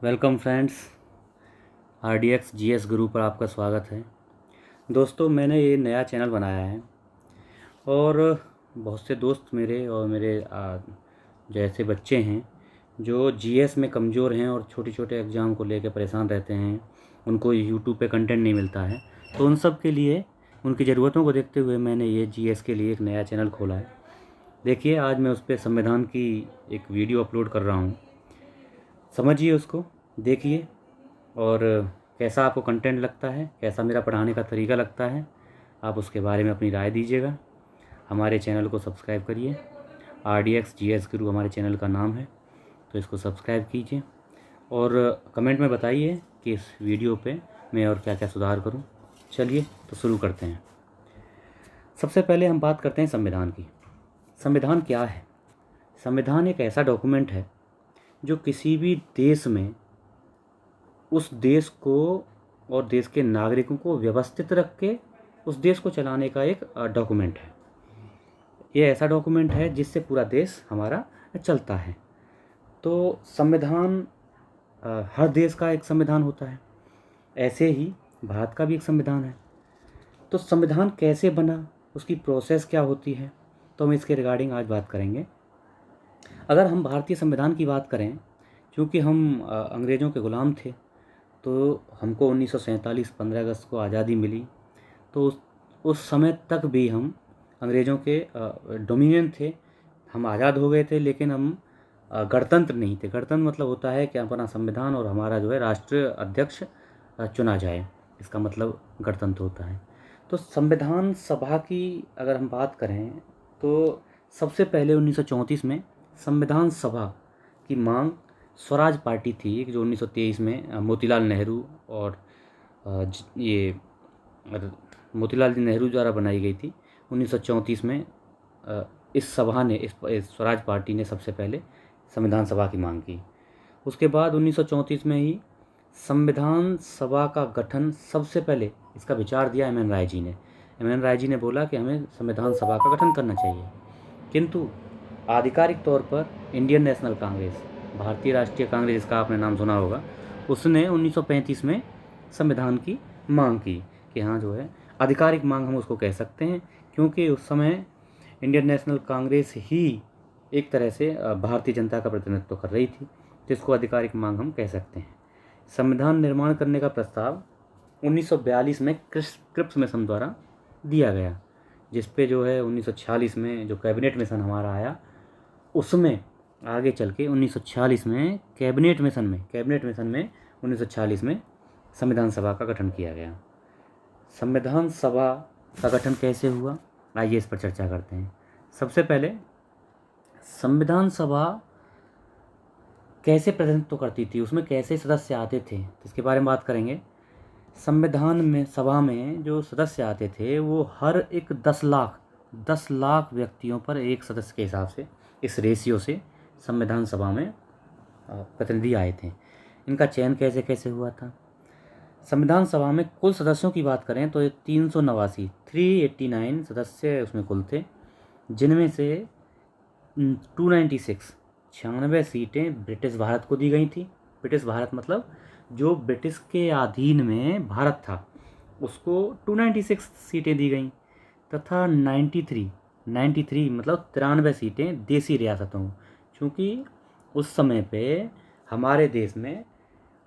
Welcome friends, RDX GS गुरु पर आपका स्वागत है। दोस्तों, मैंने ये नया चैनल बनाया है और बहुत से दोस्त मेरे और मेरे जैसे बच्चे हैं जो GS में कमज़ोर हैं और छोटे छोटे एग्ज़ाम को लेकर परेशान रहते हैं। उनको यूट्यूब पे कंटेंट नहीं मिलता है, तो उन सब के लिए उनकी ज़रूरतों को देखते हुए मैंने ये GS के लिए एक नया चैनल खोला है। देखिए, आज मैं उस पर संविधान की एक वीडियो अपलोड कर रहा हूँ। समझिए उसको, देखिए और कैसा आपको कंटेंट लगता है, कैसा मेरा पढ़ाने का तरीका लगता है, आप उसके बारे में अपनी राय दीजिएगा। हमारे चैनल को सब्सक्राइब करिए। RDX GS गुरु हमारे चैनल का नाम है, तो इसको सब्सक्राइब कीजिए और कमेंट में बताइए कि इस वीडियो पे मैं और क्या क्या सुधार करूं। चलिए तो शुरू करते हैं। सबसे पहले हम बात करते हैं संविधान की। संविधान क्या है? संविधान एक ऐसा डॉक्यूमेंट है जो किसी भी देश में उस देश को और देश के नागरिकों को व्यवस्थित रख के उस देश को चलाने का एक डॉक्यूमेंट है। ये ऐसा डॉक्यूमेंट है जिससे पूरा देश हमारा चलता है। तो संविधान, हर देश का एक संविधान होता है, ऐसे ही भारत का भी एक संविधान है। तो संविधान कैसे बना, उसकी प्रोसेस क्या होती है, तो हम इसके रिगार्डिंग आज बात करेंगे। अगर हम भारतीय संविधान की बात करें, क्योंकि हम अंग्रेज़ों के ग़ुलाम थे, तो हमको 1947 15 अगस्त को आज़ादी मिली। तो उस समय तक भी हम अंग्रेज़ों के डोमिनियन थे। हम आज़ाद हो गए थे, लेकिन हम गणतंत्र नहीं थे। गणतंत्र मतलब होता है कि अपना संविधान और हमारा जो है राष्ट्रीय अध्यक्ष चुना जाए, इसका मतलब गणतंत्र होता है। तो संविधान सभा की अगर हम बात करें तो सबसे पहले 1934 में संविधान सभा की मांग स्वराज पार्टी थी, जो 1923 में मोतीलाल नेहरू और ये मोतीलाल नेहरू द्वारा बनाई गई थी। 1934 में इस सभा ने, इस स्वराज पार्टी ने सबसे पहले संविधान सभा की मांग की। उसके बाद 1934 में ही संविधान सभा का गठन सबसे पहले इसका विचार दिया MN राय जी ने। MN राय जी ने बोला कि हमें संविधान सभा का गठन करना चाहिए, किंतु आधिकारिक तौर पर इंडियन नेशनल कांग्रेस, भारतीय राष्ट्रीय कांग्रेस, जिसका आपने नाम सुना होगा, उसने 1935 में संविधान की मांग की कि हाँ, जो है आधिकारिक मांग हम उसको कह सकते हैं, क्योंकि उस समय इंडियन नेशनल कांग्रेस ही एक तरह से भारतीय जनता का प्रतिनिधित्व कर रही थी, जिसको आधिकारिक मांग हम कह सकते हैं। संविधान निर्माण करने का प्रस्ताव 1942 में क्रिप्स मिशन द्वारा दिया गया, जिस पे जो है 1946 में जो कैबिनेट मिशन हमारा आया, उसमें आगे चल के 1946 में कैबिनेट मिशन में 1946 में संविधान सभा का गठन किया गया। संविधान सभा का गठन कैसे हुआ, आइए इस पर चर्चा करते हैं। सबसे पहले संविधान सभा कैसे प्रतिनिधित्व करती थी, उसमें कैसे सदस्य आते थे, तो इसके बारे में बात करेंगे। संविधान में सभा में जो सदस्य आते थे वो हर एक 10 लाख व्यक्तियों पर एक सदस्य के हिसाब से, इस रेशियो से संविधान सभा में प्रतिनिधि आए थे। इनका चयन कैसे कैसे हुआ था? संविधान सभा में कुल सदस्यों की बात करें तो 389 सदस्य उसमें कुल थे, जिनमें से 296 96 सीटें ब्रिटिश भारत को दी गई थी। ब्रिटिश भारत मतलब जो ब्रिटिश के अधीन में भारत था, उसको 296 सीटें दी गई, तथा 93 मतलब 93 सीटें देसी रियासतों। चूँकि उस समय पे हमारे देश में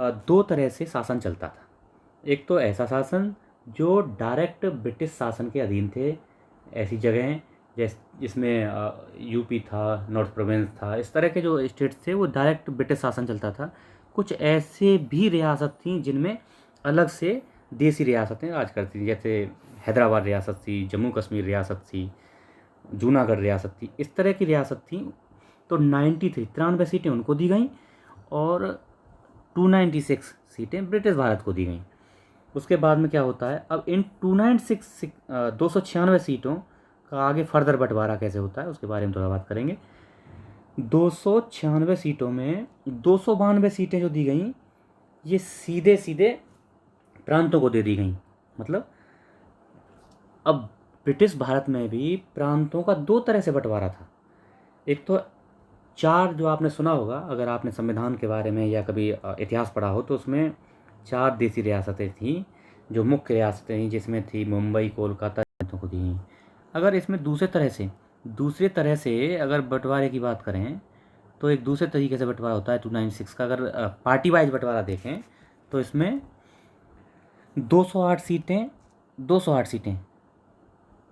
दो तरह से शासन चलता था। एक तो ऐसा शासन जो डायरेक्ट ब्रिटिश शासन के अधीन थे, ऐसी जगहें जिसमें यूपी था, नॉर्थ प्रोविंस था, इस तरह के जो स्टेट्स थे वो डायरेक्ट ब्रिटिश शासन चलता था। कुछ ऐसे भी रियासत थी जिनमें अलग से देसी रियासतें राज करती थी, जैसे हैदराबाद रियासत थी, जम्मू कश्मीर रियासत थी, जूनागढ़ रियासत थी, इस तरह की रियासत थी। तो 93 सीटें उनको दी गई और 296 सीटें ब्रिटिश भारत को दी गई। उसके बाद में क्या होता है, अब इन 296 सीटों का आगे फर्दर बंटवारा कैसे होता है उसके बारे में थोड़ा बात करेंगे। 296 सीटों में 292 सीटें जो दी गई, ये सीधे सीधे प्रांतों को दे दी गई। मतलब अब ब्रिटिश भारत में भी प्रांतों का दो तरह से बंटवारा था। एक तो 4 जो आपने सुना होगा, अगर आपने संविधान के बारे में या कभी इतिहास पढ़ा हो, तो उसमें 4 देसी रियासतें थीं जो मुख्य रियासतें थीं, जिसमें थी मुंबई, कोलकाता को दी। अगर इसमें दूसरे तरह से अगर बंटवारे की बात करें, तो एक दूसरे तरीके से बंटवारा होता है 296 का। अगर पार्टी वाइज बंटवारा देखें तो इसमें 208 सीटें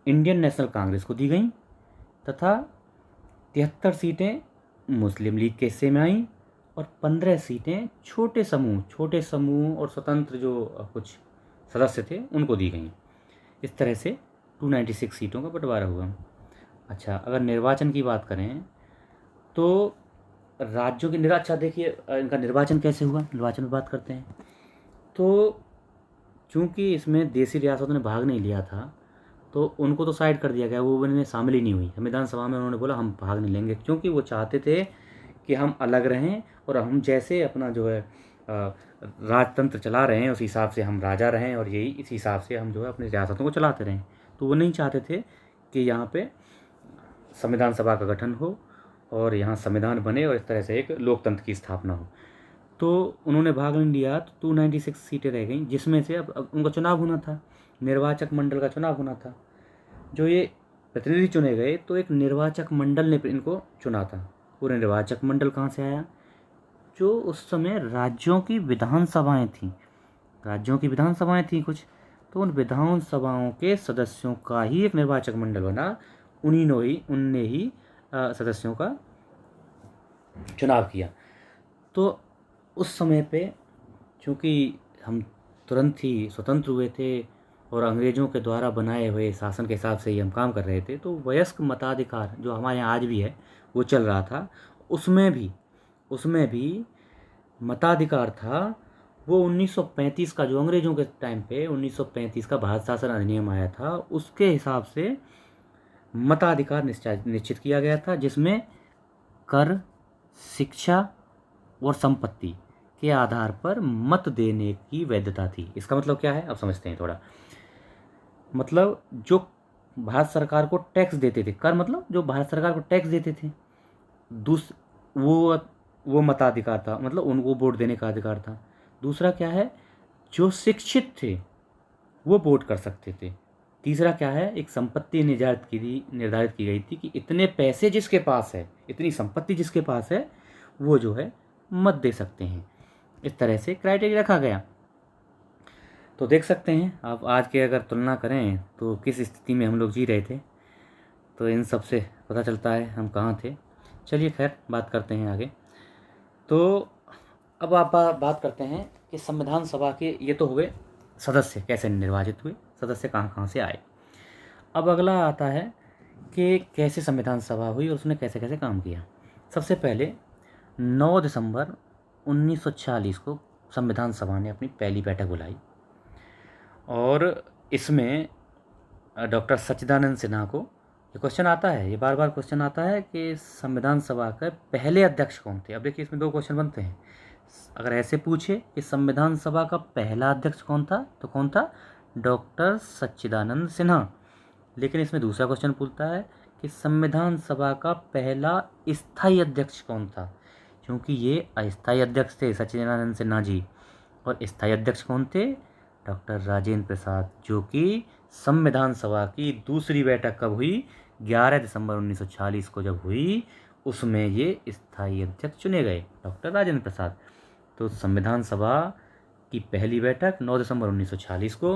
इंडियन नेशनल कांग्रेस को दी गई तथा 73 सीटें मुस्लिम लीग के हिस्से में आईं और 15 सीटें छोटे समूह और स्वतंत्र जो कुछ सदस्य थे उनको दी गई। इस तरह से 296 सीटों का बंटवारा हुआ। अच्छा, अगर निर्वाचन की बात करें तो राज्यों की अच्छा देखिए, इनका निर्वाचन कैसे हुआ, निर्वाचन में बात करते हैं। तो चूंकि इसमें देसी रियासतों ने भाग नहीं लिया था, तो उनको तो साइड कर दिया गया, वो उनमें शामिल ही नहीं हुई। संविधान सभा में उन्होंने बोला हम भाग नहीं लेंगे, क्योंकि वो चाहते थे कि हम अलग रहें और हम जैसे अपना जो है राजतंत्र चला रहे हैं उस हिसाब से हम राजा रहें, और यही इस हिसाब से हम जो है अपनी रियासतों को चलाते रहें। तो वो नहीं चाहते थे कि यहाँ पे संविधान सभा का गठन हो और यहाँ संविधान बने और इस तरह से एक लोकतंत्र की स्थापना हो। तो उन्होंने भाग नहीं लिया, तो 296 सीटें रह गईं, जिसमें से अब उनका चुनाव होना था, निर्वाचक मंडल का चुनाव होना था। जो ये प्रतिनिधि चुने गए, तो एक निर्वाचक मंडल ने इनको चुना था। पूरे निर्वाचक मंडल कहाँ से आया? जो उस समय राज्यों की विधानसभाएं थीं कुछ, तो उन विधानसभाओं के सदस्यों का ही एक निर्वाचक मंडल बना। उनने ही सदस्यों का चुनाव किया। तो उस समय पे चूँकि हम तुरंत ही स्वतंत्र हुए थे और अंग्रेज़ों के द्वारा बनाए हुए शासन के हिसाब से ही हम काम कर रहे थे, तो वयस्क मताधिकार जो हमारे यहाँ आज भी है वो चल रहा था। उसमें भी मताधिकार था। वो 1935 का, जो अंग्रेज़ों के टाइम पे 1935 का भारत शासन अधिनियम आया था, उसके हिसाब से मताधिकार निश्चित किया गया था, जिसमें कर, शिक्षा और संपत्ति के आधार पर मत देने की वैधता थी। इसका मतलब क्या है, अब समझते हैं थोड़ा। मतलब जो भारत सरकार को टैक्स देते थे, कर मतलब जो भारत सरकार को टैक्स देते थे, वो मताधिकार था, मतलब उनको वोट देने का अधिकार था। दूसरा क्या है, जो शिक्षित थे वो वोट कर सकते थे। तीसरा क्या है, एक संपत्ति निर्धारित की गई थी कि इतने पैसे जिसके पास है, इतनी संपत्ति जिसके पास है, वो जो है मत दे सकते हैं। इस तरह से क्राइटेरिया रखा गया। तो देख सकते हैं आप, आज के अगर तुलना करें तो किस स्थिति में हम लोग जी रहे थे, तो इन सब से पता चलता है हम कहाँ थे। चलिए खैर, बात करते हैं आगे। तो अब आप बात करते हैं कि संविधान सभा के, ये तो हुए सदस्य कैसे निर्वाचित हुए, सदस्य कहाँ कहाँ से आए। अब अगला आता है कि कैसे संविधान सभा हुई और उसने कैसे कैसे काम किया। सबसे पहले 9 दिसंबर 1946 को संविधान सभा ने अपनी पहली बैठक बुलाई और इसमें डॉक्टर सच्चिदानंद सिन्हा को, ये क्वेश्चन आता है, ये बार बार क्वेश्चन आता है कि संविधान सभा के पहले अध्यक्ष कौन थे। अब देखिए, इसमें 2 क्वेश्चन बनते हैं। अगर ऐसे पूछे कि संविधान सभा का पहला अध्यक्ष कौन था, तो कौन था? डॉक्टर सच्चिदानंद सिन्हा। लेकिन इसमें दूसरा क्वेश्चन पूछता है कि संविधान सभा का पहला स्थायी अध्यक्ष कौन था, क्योंकि ये अस्थायी अध्यक्ष थे सच्चिदानंद सिन्हा जी, और स्थायी अध्यक्ष कौन थे? डॉक्टर राजेंद्र प्रसाद, जो कि संविधान सभा की दूसरी बैठक कब हुई? 11 दिसंबर 1946 को जब हुई, उसमें ये स्थायी अध्यक्ष चुने गए, डॉक्टर राजेंद्र प्रसाद। तो संविधान सभा की पहली बैठक 9 दिसंबर 1946 को।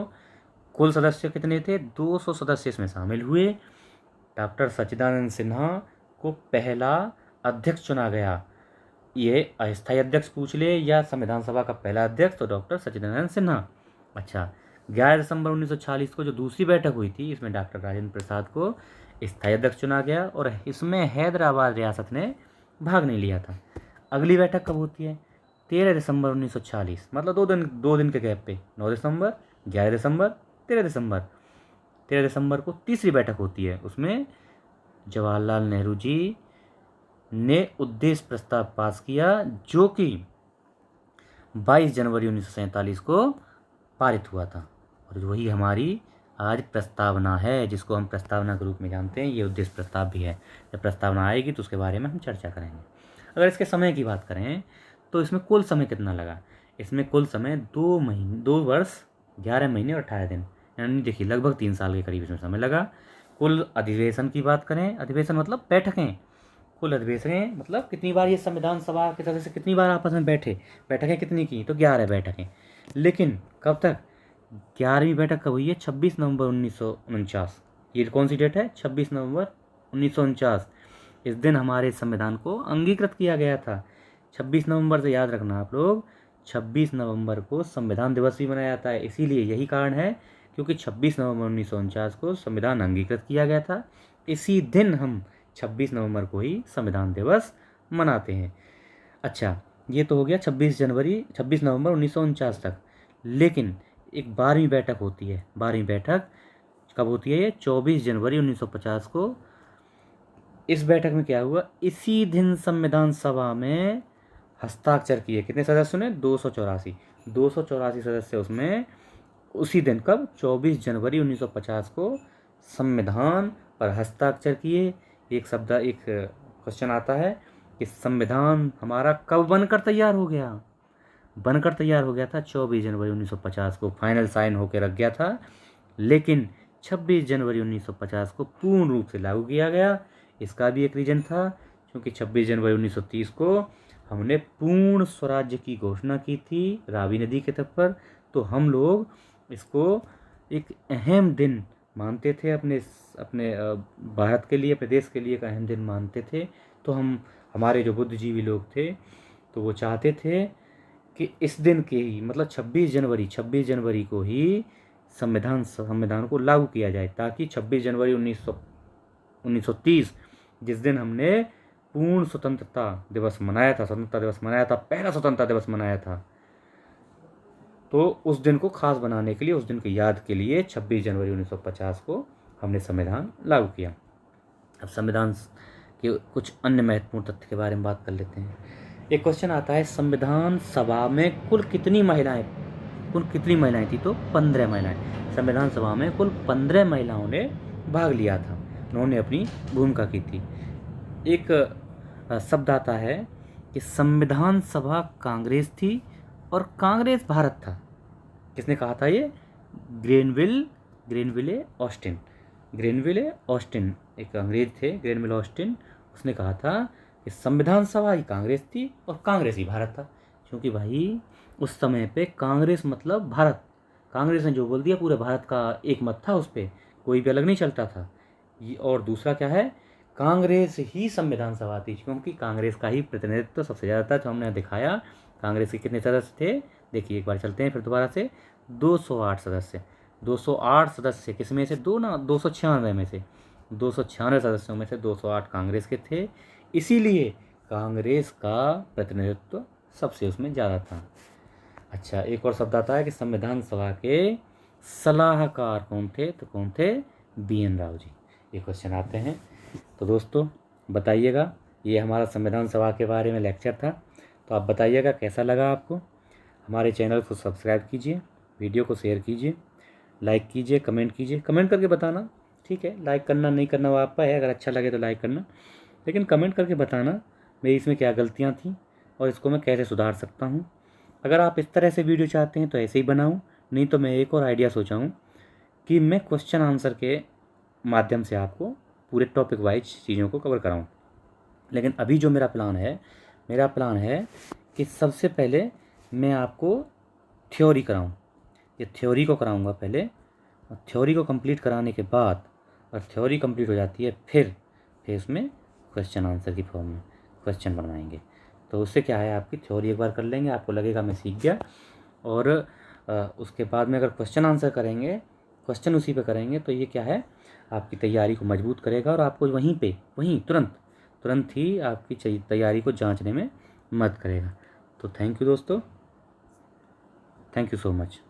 कुल सदस्य कितने थे? 200 सदस्य इसमें शामिल हुए। डॉक्टर सच्चिदानंद सिन्हा को पहला अध्यक्ष चुना गया। ये अस्थायी अध्यक्ष पूछ ले या संविधान सभा का पहला अध्यक्ष, तो डॉक्टर सच्चिदानंद सिन्हा। अच्छा, 11 दिसंबर 1946 को जो दूसरी बैठक हुई थी, इसमें डॉक्टर राजेंद्र प्रसाद को स्थायी अध्यक्ष चुना गया और इसमें हैदराबाद रियासत ने भाग नहीं लिया था। अगली बैठक कब होती है? 13 दिसंबर 1946, मतलब 2 दिन के गैप पे, 9 दिसंबर, 11 दिसंबर, 13 दिसंबर। 13 दिसंबर को तीसरी बैठक होती है। उसमें जवाहरलाल नेहरू जी ने उद्देश्य प्रस्ताव पास किया, जो कि 22 जनवरी 1947 को पारित हुआ था, और वही हमारी आज प्रस्तावना है, जिसको हम प्रस्तावना के रूप में जानते हैं। ये उद्देश्य प्रस्ताव भी है। जब प्रस्तावना आएगी तो उसके बारे में हम चर्चा करेंगे। अगर इसके समय की बात करें तो इसमें कुल समय कितना लगा? इसमें कुल समय 2 वर्ष 11 महीने और 18 दिन, यानी देखिए लगभग 3 साल के करीब इसमें समय लगा। कुल अधिवेशन की बात करें, अधिवेशन मतलब बैठकें, कुल अधिवेशनें मतलब कितनी बार ये संविधान सभा के सदस्य कितनी बार आपस में बैठे, बैठकें कितनी की? तो 11 बैठकें। लेकिन कब तक? 11वीं बैठक कब हुई है? 26 नवंबर 1949। ये कौन सी डेट है? 26 नवंबर 1949। इस दिन हमारे संविधान को अंगीकृत किया गया था। 26 नवंबर से याद रखना आप लोग, 26 नवंबर को संविधान दिवस भी मनाया जाता है। इसीलिए यही कारण है क्योंकि 26 नवंबर 1949 को संविधान अंगीकृत किया गया था। इसी दिन हम 26 नवंबर को ही संविधान दिवस मनाते हैं। अच्छा, ये तो हो गया 26 नवंबर 1949 तक। लेकिन एक 12वीं बैठक होती है। 12वीं बैठक कब होती है? ये 24 जनवरी 1950 को। इस बैठक में क्या हुआ? इसी दिन संविधान सभा में हस्ताक्षर किए। कितने सदस्यों ने? 284। 284 सदस्य उसमें उसी दिन, कब? 24 जनवरी 1950 को संविधान पर हस्ताक्षर किए। एक क्वेश्चन आता है कि संविधान हमारा कब बनकर तैयार हो गया? बनकर तैयार हो गया था 24 जनवरी 1950 को, फाइनल साइन होकर रख गया था। लेकिन 26 जनवरी 1950 को पूर्ण रूप से लागू किया गया। इसका भी एक रीजन था, क्योंकि 26 जनवरी 1930 को हमने पूर्ण स्वराज्य की घोषणा की थी रावी नदी के तट पर। तो हम लोग इसको एक अहम दिन मानते थे, अपने भारत के लिए, अपने देश के लिए एक अहम दिन मानते थे। तो हमारे जो बुद्धिजीवी लोग थे तो वो चाहते थे कि इस दिन के ही, मतलब 26 जनवरी को ही संविधान को लागू किया जाए, ताकि 26 जनवरी 1930 जिस दिन हमने पूर्ण स्वतंत्रता दिवस मनाया था, पहला स्वतंत्रता दिवस मनाया था, तो उस दिन को खास बनाने के लिए, उस दिन की याद के लिए 26 जनवरी 1950 को हमने संविधान लागू किया। अब संविधान के कुछ अन्य महत्वपूर्ण तथ्य के बारे में बात कर लेते हैं। एक क्वेश्चन आता है, संविधान सभा में कुल कितनी महिलाएं थी? तो 15 महिलाएं। संविधान सभा में कुल 15 महिलाओं ने भाग लिया था, उन्होंने अपनी भूमिका की थी। एक शब्द आता है कि संविधान सभा कांग्रेस थी और कांग्रेस भारत था। किसने कहा था ये? ग्रेनविले ऑस्टिन एक अंग्रेज थे, ग्रेनविले ऑस्टिन। उसने कहा था कि संविधान सभा ही कांग्रेस थी और कांग्रेस ही भारत था। क्योंकि भाई उस समय पे कांग्रेस मतलब भारत, कांग्रेस ने जो बोल दिया पूरे भारत का एक मत था, उस पर कोई भी अलग नहीं चलता था। और दूसरा क्या है, कांग्रेस ही संविधान सभा थी, क्योंकि कांग्रेस का ही प्रतिनिधित्व सबसे ज़्यादा था। जो हमने दिखाया कांग्रेस के कितने सदस्य थे, देखिए एक बार चलते हैं फिर दोबारा से। 208 सदस्य, 208 सदस्य किस में से? 296 में से, 296 सदस्यों में से 208 कांग्रेस के थे। इसीलिए कांग्रेस का प्रतिनिधित्व सबसे उसमें ज़्यादा था। अच्छा, एक और शब्द आता है कि संविधान सभा के सलाहकार कौन थे? तो कौन थे? BN राव जी। ये क्वेश्चन आते हैं। तो दोस्तों बताइएगा, ये हमारा संविधान सभा के बारे में लेक्चर था। तो आप बताइएगा कैसा लगा आपको। हमारे चैनल को सब्सक्राइब कीजिए, वीडियो को शेयर कीजिए, लाइक कीजिए, कमेंट कीजिए। कमेंट करके बताना, ठीक है, लाइक करना नहीं करना वो आपका है, अगर अच्छा लगे तो लाइक करना, लेकिन कमेंट करके बताना मेरी इसमें क्या गलतियाँ थी और इसको मैं कैसे सुधार सकता हूँ। अगर आप इस तरह से वीडियो चाहते हैं तो ऐसे ही बनाऊँ, नहीं तो मैं एक और आइडिया सोचा हूँ कि मैं क्वेश्चन आंसर के माध्यम से आपको पूरे टॉपिक वाइज चीज़ों को कवर कराऊँ। लेकिन अभी जो मेरा प्लान है कि सबसे पहले मैं आपको थ्योरी कराऊँ। ये थ्योरी को कराऊँगा पहले, और थ्योरी को कंप्लीट कराने के बाद, और थ्योरी कंप्लीट हो जाती है फिर इसमें क्वेश्चन आंसर की फॉर्म में क्वेश्चन बनवाएंगे। तो उससे क्या है, आपकी थ्योरी एक बार कर लेंगे, आपको लगेगा मैं सीख गया। और उसके बाद में अगर क्वेश्चन आंसर करेंगे, क्वेश्चन उसी पे करेंगे, तो ये क्या है, आपकी तैयारी को मजबूत करेगा और आपको वहीं तुरंत ही आपकी तैयारी को जांचने में मदद करेगा। तो थैंक यू दोस्तों, थैंक यू सो मच।